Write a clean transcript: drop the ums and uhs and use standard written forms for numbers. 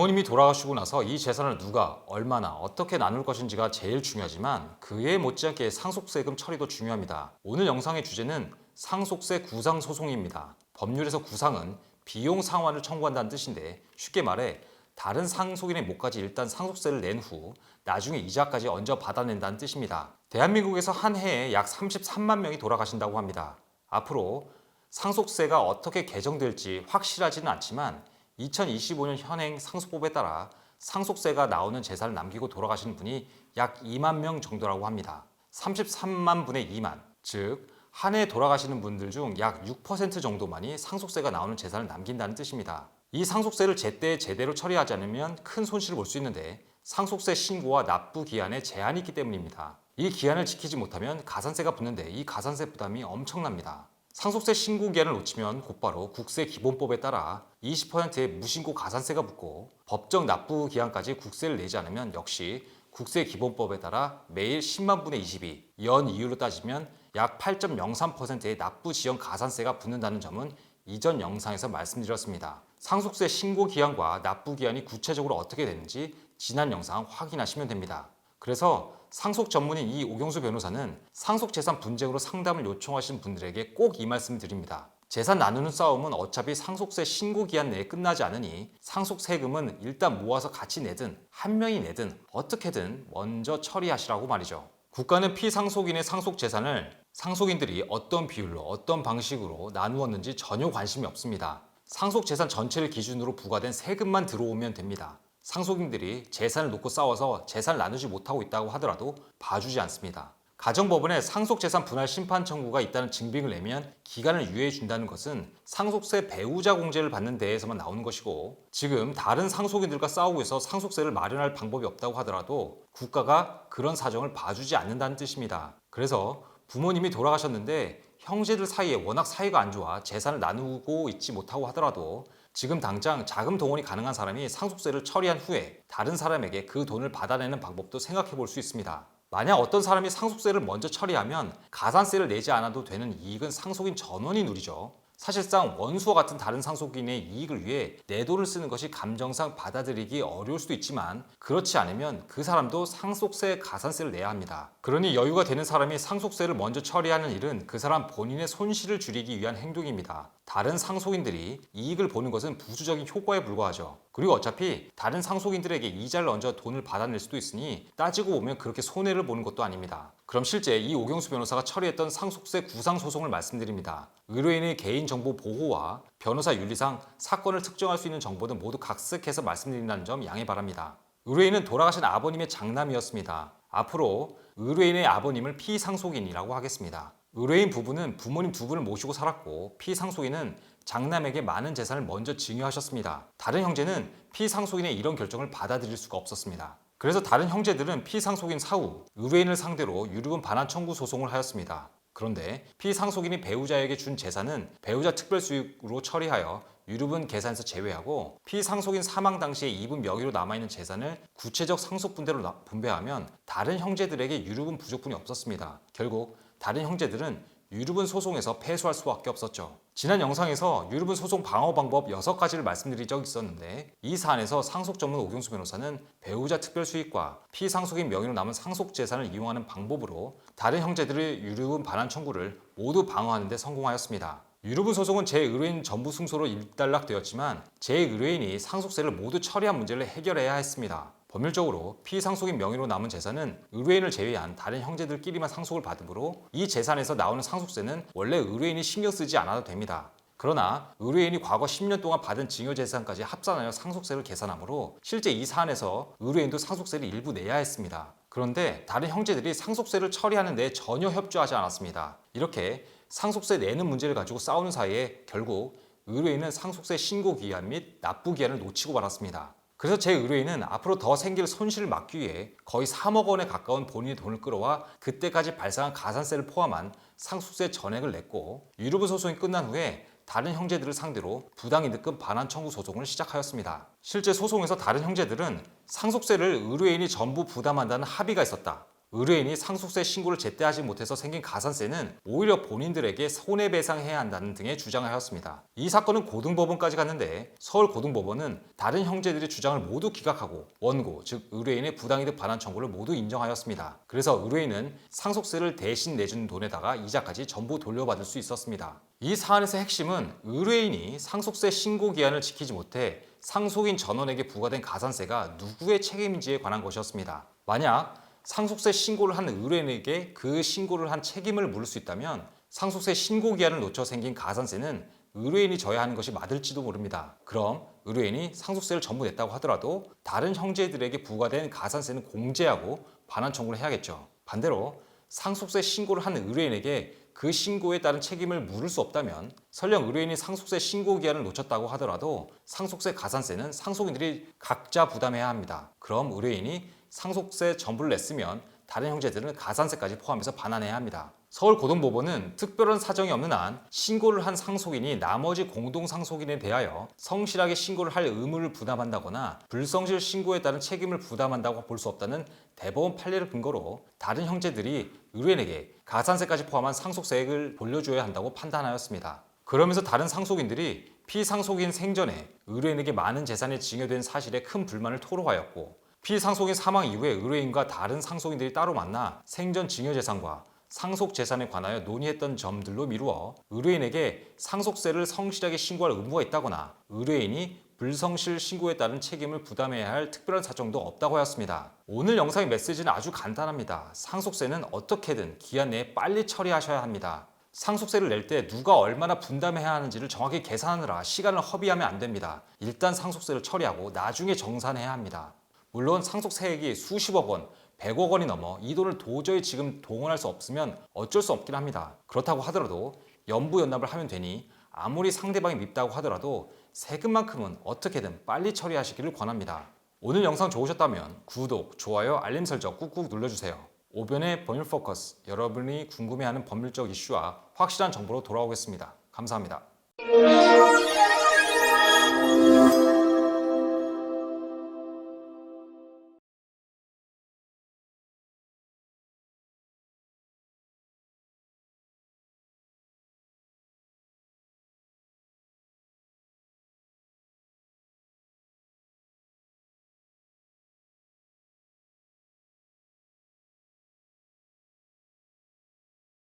부모님이 돌아가시고 나서 이 재산을 누가 얼마나 어떻게 나눌 것인지가 제일 중요하지만 그에 못지않게 상속세금 처리도 중요합니다. 오늘 영상의 주제는 상속세 구상소송입니다. 법률에서 구상은 비용 상환을 청구한다는 뜻인데 쉽게 말해 다른 상속인의 몫까지 일단 상속세를 낸 후 나중에 이자까지 얹어 받아낸다는 뜻입니다. 대한민국에서 한 해에 약 33만 명이 돌아가신다고 합니다. 앞으로 상속세가 어떻게 개정될지 확실하지는 않지만 2025년 현행 상속법에 따라 상속세가 나오는 재산을 남기고 돌아가시는 분이 약 2만 명 정도라고 합니다. 33만 분의 2만, 즉 한 해 돌아가시는 분들 중 약 6% 정도만이 상속세가 나오는 재산을 남긴다는 뜻입니다. 이 상속세를 제때 제대로 처리하지 않으면 큰 손실을 볼 수 있는데 상속세 신고와 납부 기한에 제한이 있기 때문입니다. 이 기한을 지키지 못하면 가산세가 붙는데 이 가산세 부담이 엄청납니다. 상속세 신고 기한을 놓치면 곧바로 국세기본법에 따라 20%의 무신고 가산세가 붙고 법정 납부 기한까지 국세를 내지 않으면 역시 국세기본법에 따라 매일 10만 분의 22, 연 이율로 따지면 약 8.03%의 납부 지연 가산세가 붙는다는 점은 이전 영상에서 말씀드렸습니다. 상속세 신고 기한과 납부 기한이 구체적으로 어떻게 되는지 지난 영상 확인하시면 됩니다. 그래서 상속 전문인 이 오경수 변호사는 상속재산 분쟁으로 상담을 요청하신 분들에게 꼭 이 말씀을 드립니다. 재산 나누는 싸움은 어차피 상속세 신고 기한 내에 끝나지 않으니 상속세금은 일단 모아서 같이 내든 한 명이 내든 어떻게든 먼저 처리하시라고 말이죠. 국가는 피상속인의 상속재산을 상속인들이 어떤 비율로 어떤 방식으로 나누었는지 전혀 관심이 없습니다. 상속재산 전체를 기준으로 부과된 세금만 들어오면 됩니다. 상속인들이 재산을 놓고 싸워서 재산을 나누지 못하고 있다고 하더라도 봐주지 않습니다. 가정법원에 상속재산 분할 심판 청구가 있다는 증빙을 내면 기간을 유예해 준다는 것은 상속세 배우자 공제를 받는 데에서만 나오는 것이고 지금 다른 상속인들과 싸우고 있어 상속세를 마련할 방법이 없다고 하더라도 국가가 그런 사정을 봐주지 않는다는 뜻입니다. 그래서 부모님이 돌아가셨는데 형제들 사이에 워낙 사이가 안 좋아 재산을 나누고 있지 못하고 하더라도 지금 당장 자금 동원이 가능한 사람이 상속세를 처리한 후에 다른 사람에게 그 돈을 받아내는 방법도 생각해 볼 수 있습니다. 만약 어떤 사람이 상속세를 먼저 처리하면 가산세를 내지 않아도 되는 이익은 상속인 전원이 누리죠. 사실상 원수와 같은 다른 상속인의 이익을 위해 내 돈을 쓰는 것이 감정상 받아들이기 어려울 수도 있지만 그렇지 않으면 그 사람도 상속세 가산세를 내야 합니다. 그러니 여유가 되는 사람이 상속세를 먼저 처리하는 일은 그 사람 본인의 손실을 줄이기 위한 행동입니다. 다른 상속인들이 이익을 보는 것은 부수적인 효과에 불과하죠. 그리고 어차피 다른 상속인들에게 이자를 얹어 돈을 받아낼 수도 있으니 따지고 보면 그렇게 손해를 보는 것도 아닙니다. 그럼 실제 이 오경수 변호사가 처리했던 상속세 구상소송을 말씀드립니다. 의뢰인의 개인정보 보호와 변호사 윤리상 사건을 특정할 수 있는 정보는 모두 각색해서 말씀드린다는 점 양해 바랍니다. 의뢰인은 돌아가신 아버님의 장남이었습니다. 앞으로 의뢰인의 아버님을 피상속인이라고 하겠습니다. 의뢰인 부부는 부모님 두 분을 모시고 살았고 피상속인은 장남에게 많은 재산을 먼저 증여하셨습니다. 다른 형제는 피상속인의 이런 결정을 받아들일 수가 없었습니다. 그래서 다른 형제들은 피상속인 사후 의뢰인을 상대로 유류분 반환 청구 소송을 하였습니다. 그런데 피상속인이 배우자에게 준 재산은 배우자 특별수익으로 처리하여 유류분 계산에서 제외하고 피상속인 사망 당시에 이분 명의로 남아있는 재산을 구체적 상속분대로 분배하면 다른 형제들에게 유류분 부족분이 없었습니다. 결국 다른 형제들은 유류분 소송에서 패소할 수밖에 없었죠. 지난 영상에서 유류분 소송 방어 방법 6가지를 말씀드린 적이 있었는데 이 사안에서 상속 전문 오경수 변호사는 배우자 특별 수익과 피상속인 명의로 남은 상속 재산을 이용하는 방법으로 다른 형제들의 유류분 반환 청구를 모두 방어하는 데 성공하였습니다. 유류분 소송은 제1의뢰인 전부 승소로 일단락되었지만 제1의뢰인이 상속세를 모두 처리한 문제를 해결해야 했습니다. 법률적으로 피상속인 명의로 남은 재산은 의뢰인을 제외한 다른 형제들끼리만 상속을 받으므로 이 재산에서 나오는 상속세는 원래 의뢰인이 신경 쓰지 않아도 됩니다. 그러나 의뢰인이 과거 10년 동안 받은 증여재산까지 합산하여 상속세를 계산하므로 실제 이 사안에서 의뢰인도 상속세를 일부 내야 했습니다. 그런데 다른 형제들이 상속세를 처리하는 데 전혀 협조하지 않았습니다. 이렇게 상속세 내는 문제를 가지고 싸우는 사이에 결국 의뢰인은 상속세 신고 기한 및 납부 기한을 놓치고 말았습니다. 그래서 제 의뢰인은 앞으로 더 생길 손실을 막기 위해 거의 3억 원에 가까운 본인의 돈을 끌어와 그때까지 발생한 가산세를 포함한 상속세 전액을 냈고 유류분 소송이 끝난 후에 다른 형제들을 상대로 부당이득금 반환 청구 소송을 시작하였습니다. 실제 소송에서 다른 형제들은 상속세를 의뢰인이 전부 부담한다는 합의가 있었다. 의뢰인이 상속세 신고를 제때 하지 못해서 생긴 가산세는 오히려 본인들에게 손해배상해야 한다는 등의 주장을 하였습니다. 이 사건은 고등법원까지 갔는데 서울고등법원은 다른 형제들의 주장을 모두 기각하고 원고, 즉 의뢰인의 부당이득 반환 청구를 모두 인정하였습니다. 그래서 의뢰인은 상속세를 대신 내준 돈에다가 이자까지 전부 돌려받을 수 있었습니다. 이 사안에서 핵심은 의뢰인이 상속세 신고 기한을 지키지 못해 상속인 전원에게 부과된 가산세가 누구의 책임인지에 관한 것이었습니다. 만약 상속세 신고를 한 의뢰인에게 그 신고를 한 책임을 물을 수 있다면 상속세 신고 기한을 놓쳐 생긴 가산세는 의뢰인이 져야 하는 것이 맞을지도 모릅니다. 그럼 의뢰인이 상속세를 전부 냈다고 하더라도 다른 형제들에게 부과된 가산세는 공제하고 반환 청구를 해야겠죠. 반대로 상속세 신고를 한 의뢰인에게 그 신고에 따른 책임을 물을 수 없다면 설령 의뢰인이 상속세 신고 기한을 놓쳤다고 하더라도 상속세 가산세는 상속인들이 각자 부담해야 합니다. 그럼 의뢰인이 상속세 전부를 냈으면 다른 형제들은 가산세까지 포함해서 반환해야 합니다. 서울고등법원은 특별한 사정이 없는 한 신고를 한 상속인이 나머지 공동상속인에 대하여 성실하게 신고를 할 의무를 부담한다거나 불성실 신고에 따른 책임을 부담한다고 볼 수 없다는 대법원 판례를 근거로 다른 형제들이 의뢰인에게 가산세까지 포함한 상속세액을 돌려줘야 한다고 판단하였습니다. 그러면서 다른 상속인들이 피상속인 생전에 의뢰인에게 많은 재산이 증여된 사실에 큰 불만을 토로하였고 피상속인 사망 이후에 의뢰인과 다른 상속인들이 따로 만나 생전 증여재산과 상속재산에 관하여 논의했던 점들로 미루어 의뢰인에게 상속세를 성실하게 신고할 의무가 있다거나 의뢰인이 불성실 신고에 따른 책임을 부담해야 할 특별한 사정도 없다고 하였습니다. 오늘 영상의 메시지는 아주 간단합니다. 상속세는 어떻게든 기한 내에 빨리 처리하셔야 합니다. 상속세를 낼 때 누가 얼마나 분담해야 하는지를 정확히 계산하느라 시간을 허비하면 안 됩니다. 일단 상속세를 처리하고 나중에 정산해야 합니다. 물론 상속세액이 수십억 원, 100억 원이 넘어 이 돈을 도저히 지금 동원할 수 없으면 어쩔 수 없긴 합니다. 그렇다고 하더라도 연부연납을 하면 되니 아무리 상대방이 밉다고 하더라도 세금만큼은 어떻게든 빨리 처리하시기를 권합니다. 오늘 영상 좋으셨다면 구독, 좋아요, 알림 설정 꾹꾹 눌러주세요. 오변의 법률 포커스, 여러분이 궁금해하는 법률적 이슈와 확실한 정보로 돌아오겠습니다. 감사합니다.